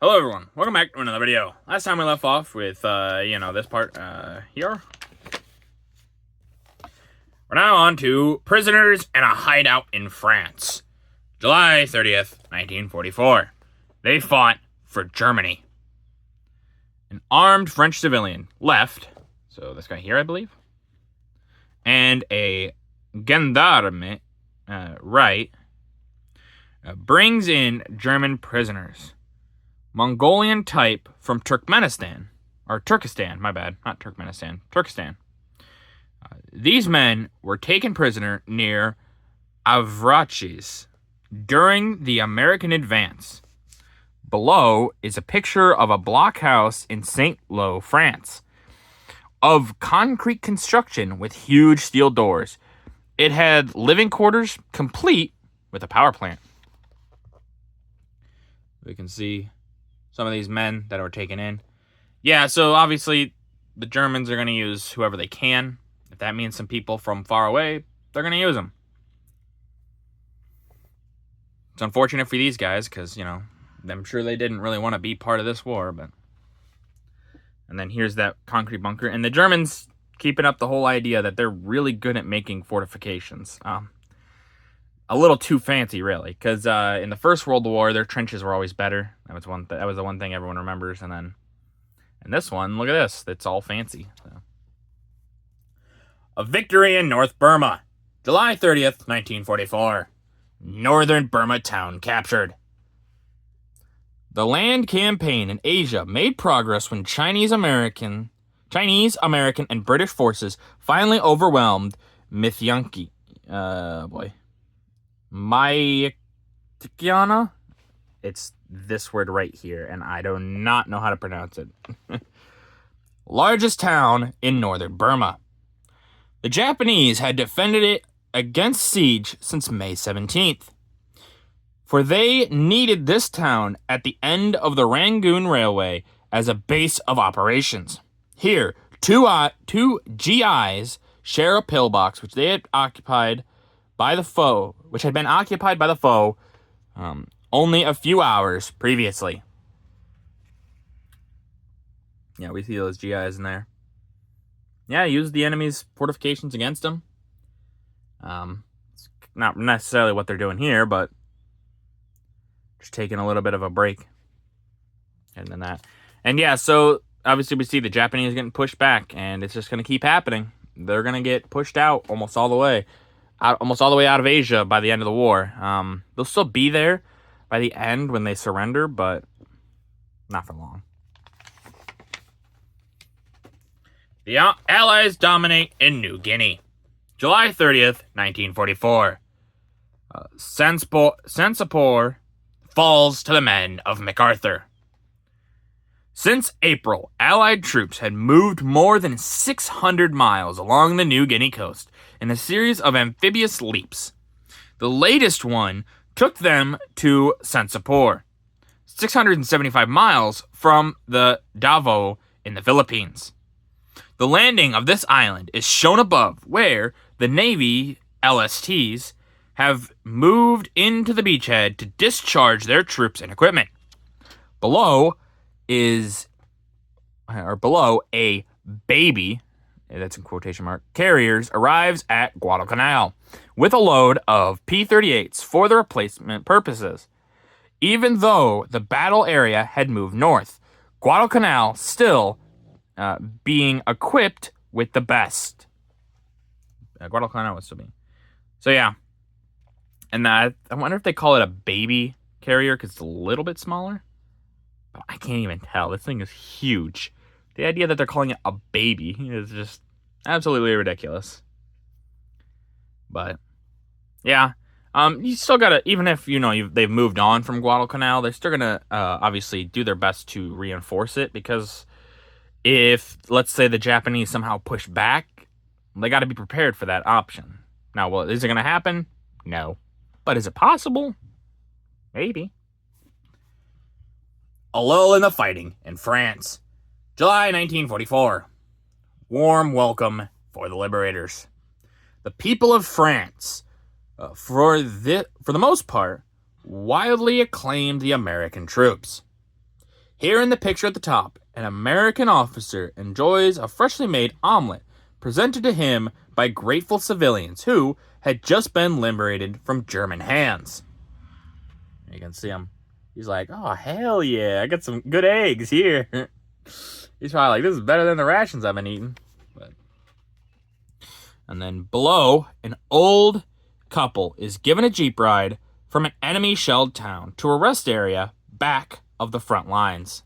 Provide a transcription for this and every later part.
Hello everyone, welcome back to another video. Last time we left off with, this part, here. We're now on to prisoners and a hideout in France. July 30th, 1944. They fought for Germany. An armed French civilian left, so this guy here, I believe, and a gendarme, right, brings in German prisoners. Mongolian type from Turkmenistan, or Turkestan, my bad, not Turkmenistan, Turkestan. These men were taken prisoner near Avraches during the American advance. Below is a picture of a blockhouse in Saint-Lô, France, of concrete construction with huge steel doors. It had living quarters complete with a power plant. We can see some of these men that were taken in. Yeah, so obviously the Germans are going to use whoever they can. If that means some people from far away, they're going to use them. It's unfortunate for these guys because, I'm sure they didn't really want to be part of this war. But and then here's that concrete bunker. And the Germans keeping up the whole idea that they're really good at making fortifications. A little too fancy, really, because in the First World War, their trenches were always better. That was the one thing everyone remembers. And then in this one, look at this. It's all fancy. So. A victory in North Burma. July 30th, 1944. Northern Burma town captured. The land campaign in Asia made progress when Chinese, American, and British forces finally overwhelmed Mithyanki. Maikiana? It's this word right here, and I do not know how to pronounce it. Largest town in northern Burma. The Japanese had defended it against siege since May 17th, for they needed this town at the end of the Rangoon Railway as a base of operations. Here, two GIs share a pillbox which they had occupied by the foe, only a few hours previously. Yeah, we see those GIs in there. Yeah, use the enemy's fortifications against them. It's not necessarily what they're doing here, but just taking a little bit of a break. And then that. And yeah, so obviously we see the Japanese getting pushed back, and it's just going to keep happening. They're going to get pushed out almost all the way out of Asia by the end of the war. They'll still be there by the end when they surrender, but not for long. The Allies dominate in New Guinea. July 30th, 1944. Sensapor falls to the men of MacArthur. Since April, Allied troops had moved more than 600 miles along the New Guinea coast in a series of amphibious leaps. The latest one took them to Sensapor, 675 miles from the Davao in the Philippines. The landing of this island is shown above, where the Navy LSTs have moved into the beachhead to discharge their troops and equipment. Below a baby, that's in quotation mark, carriers arrives at Guadalcanal with a load of P-38s for the replacement purposes. Even though the battle area had moved north, Guadalcanal still being equipped with the best. Guadalcanal was still being. So yeah. And I wonder if they call it a baby carrier because it's a little bit smaller. But I can't even tell. This thing is huge. The idea that they're calling it a baby is just absolutely ridiculous. But yeah, you still gotta, even if they've moved on from Guadalcanal, they're still gonna obviously do their best to reinforce it, because if, let's say, the Japanese somehow push back, they got to be prepared for that option. Now, well, is it going to happen? No. But is it possible? Maybe. A lull in the fighting in France. July 1944. Warm welcome for the liberators. The people of France, for the most part, wildly acclaimed the American troops. Here in the picture at the top, an American officer enjoys a freshly made omelet presented to him by grateful civilians who had just been liberated from German hands. You can see him. He's like, oh, hell yeah, I got some good eggs here. He's probably like, this is better than the rations I've been eating. And then below, an old couple is given a jeep ride from an enemy-shelled town to a rest area back of the front lines.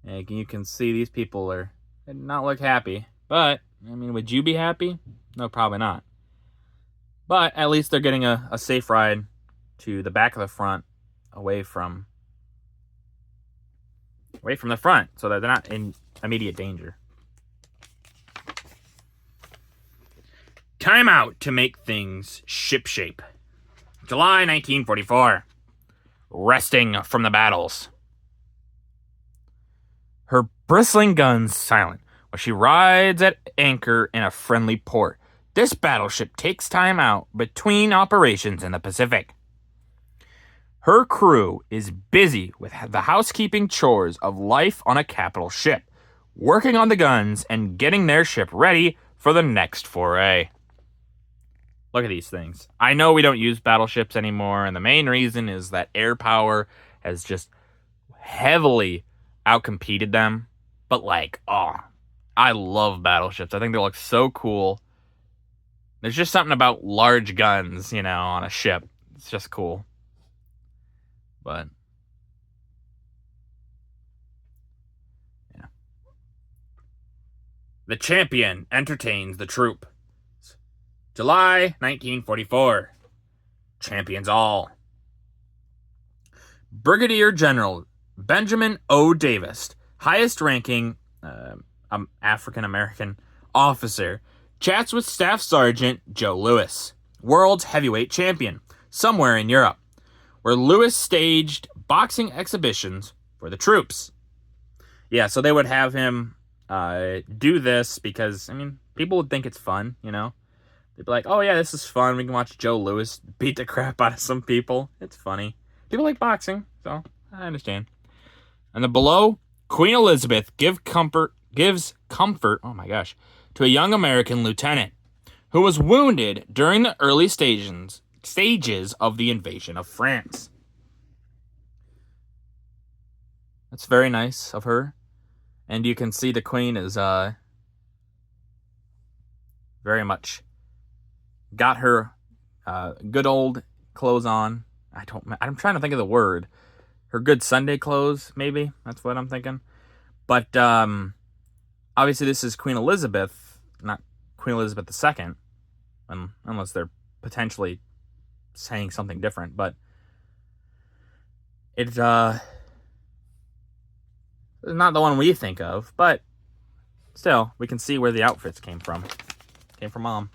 And you can see these people are not look happy. But, I mean, would you be happy? No, probably not. But at least they're getting a safe ride to the back of the front, away from the front, so that they're not in immediate danger. Time out to make things shipshape. July 1944. Resting from the battles. Her bristling guns silent while she rides at anchor in a friendly port. This battleship takes time out between operations in the Pacific. Her crew is busy with the housekeeping chores of life on a capital ship, working on the guns and getting their ship ready for the next foray. Look at these things. I know we don't use battleships anymore, and the main reason is that air power has just heavily outcompeted them. But I love battleships. I think they look so cool. There's just something about large guns, on a ship. It's just cool. But yeah. The champion entertains the troop. July 1944. Champions all. Brigadier General Benjamin O. Davis, highest-ranking African-American officer, chats with Staff Sergeant Joe Louis, world's heavyweight champion, somewhere in Europe, where Louis staged boxing exhibitions for the troops. Yeah, so they would have him do this because, people would think it's fun, They'd be like, oh yeah, this is fun. We can watch Joe Louis beat the crap out of some people. It's funny. People like boxing, so I understand. And then below, Queen Elizabeth gives comfort, to a young American lieutenant who was wounded during the early stages of the invasion of France. That's very nice of her. And you can see the Queen is very much got her good old clothes on. I'm trying to think of the word. Her good Sunday clothes, maybe. That's what I'm thinking. But obviously this is Queen Elizabeth, not Queen Elizabeth II, unless they're potentially saying something different. But it's not the one we think of, but still, we can see where the outfits came from. Came from Mom.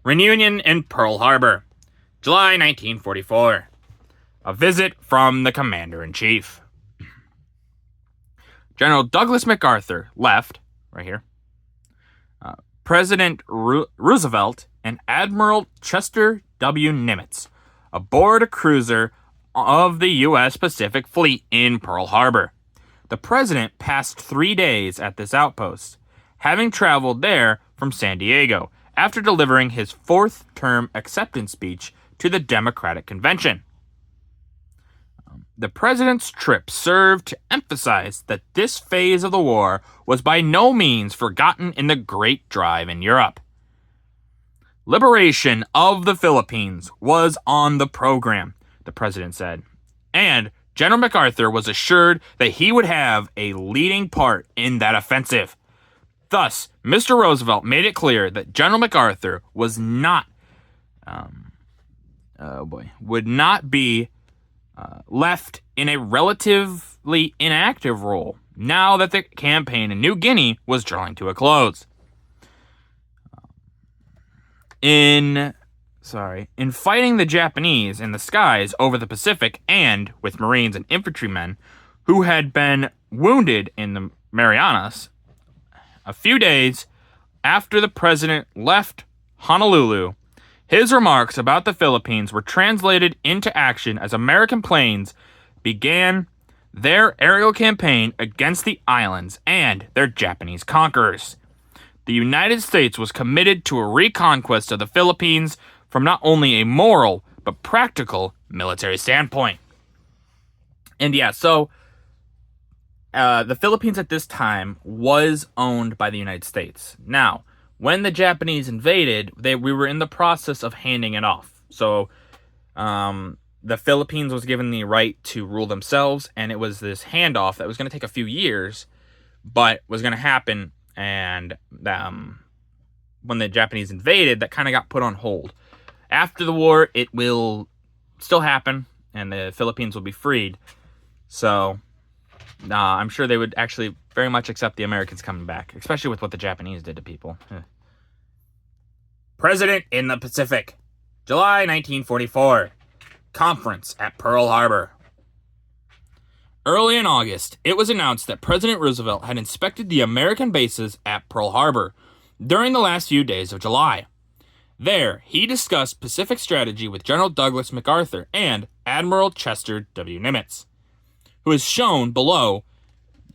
Reunion in Pearl Harbor, July 1944. A visit from the Commander-in-Chief. General Douglas MacArthur left, right here. President Roosevelt and Admiral Chester W. Nimitz aboard a cruiser of the U.S. Pacific Fleet in Pearl Harbor. The president passed 3 days at this outpost, having traveled there from San Diego after delivering his fourth-term acceptance speech to the Democratic Convention. The president's trip served to emphasize that this phase of the war was by no means forgotten in the Great Drive in Europe. Liberation of the Philippines was on the program, the president said, and General MacArthur was assured that he would have a leading part in that offensive. Thus, Mr. Roosevelt made it clear that General MacArthur would not be left in a relatively inactive role now that the campaign in New Guinea was drawing to a close. In fighting the Japanese in the skies over the Pacific and with Marines and infantrymen who had been wounded in the Marianas, a few days after the president left Honolulu, his remarks about the Philippines were translated into action as American planes began their aerial campaign against the islands and their Japanese conquerors. The United States was committed to a reconquest of the Philippines from not only a moral but practical military standpoint. And yeah, so the Philippines at this time was owned by the United States. Now, when the Japanese invaded, we were in the process of handing it off. So the Philippines was given the right to rule themselves, and it was this handoff that was going to take a few years, but was going to happen. And when the Japanese invaded, that kind of got put on hold. After the war, it will still happen, and the Philippines will be freed. So I'm sure they would actually very much accept the Americans coming back, especially with what the Japanese did to people. President in the Pacific. July 1944. Conference at Pearl Harbor. Early in August, it was announced that President Roosevelt had inspected the American bases at Pearl Harbor during the last few days of July. There, he discussed Pacific strategy with General Douglas MacArthur and Admiral Chester W. Nimitz, who is shown below,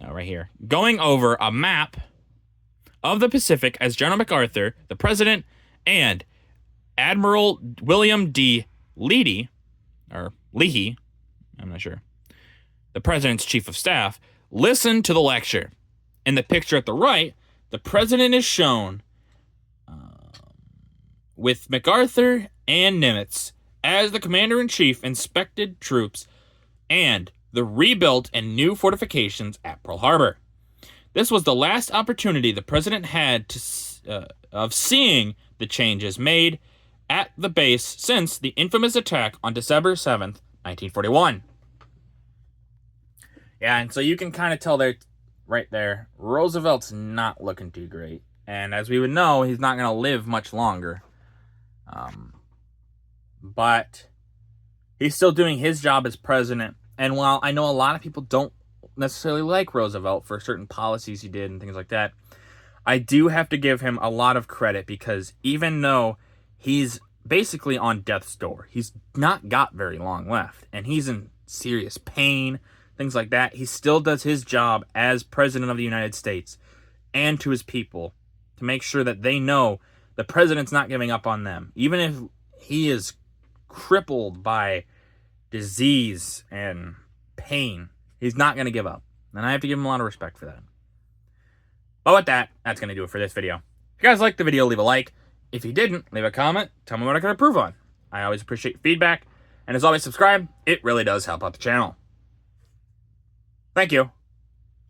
right here, going over a map of the Pacific as General MacArthur, the president, and Admiral William D. Leahy, I'm not sure, the president's chief of staff, listened to the lecture. In the picture at the right, the president is shown with MacArthur and Nimitz as the commander-in-chief inspected troops and the rebuilt and new fortifications at Pearl Harbor. This was the last opportunity the president had of seeing the changes made at the base since the infamous attack on December 7th, 1941. Yeah, and so you can kind of tell there, right there, Roosevelt's not looking too great. And as we would know, he's not going to live much longer. But he's still doing his job as president. And while I know a lot of people don't necessarily like Roosevelt for certain policies he did and things like that, I do have to give him a lot of credit, because even though he's basically on death's door, he's not got very long left, and he's in serious pain, things like that, he still does his job as president of the United States and to his people to make sure that they know the president's not giving up on them. Even if he is crippled by disease and pain, he's not going to give up. And I have to give him a lot of respect for that. But with that, that's going to do it for this video. If you guys liked the video, leave a like. If you didn't, leave a comment. Tell me what I can improve on. I always appreciate feedback. And as always, subscribe. It really does help out the channel. Thank you.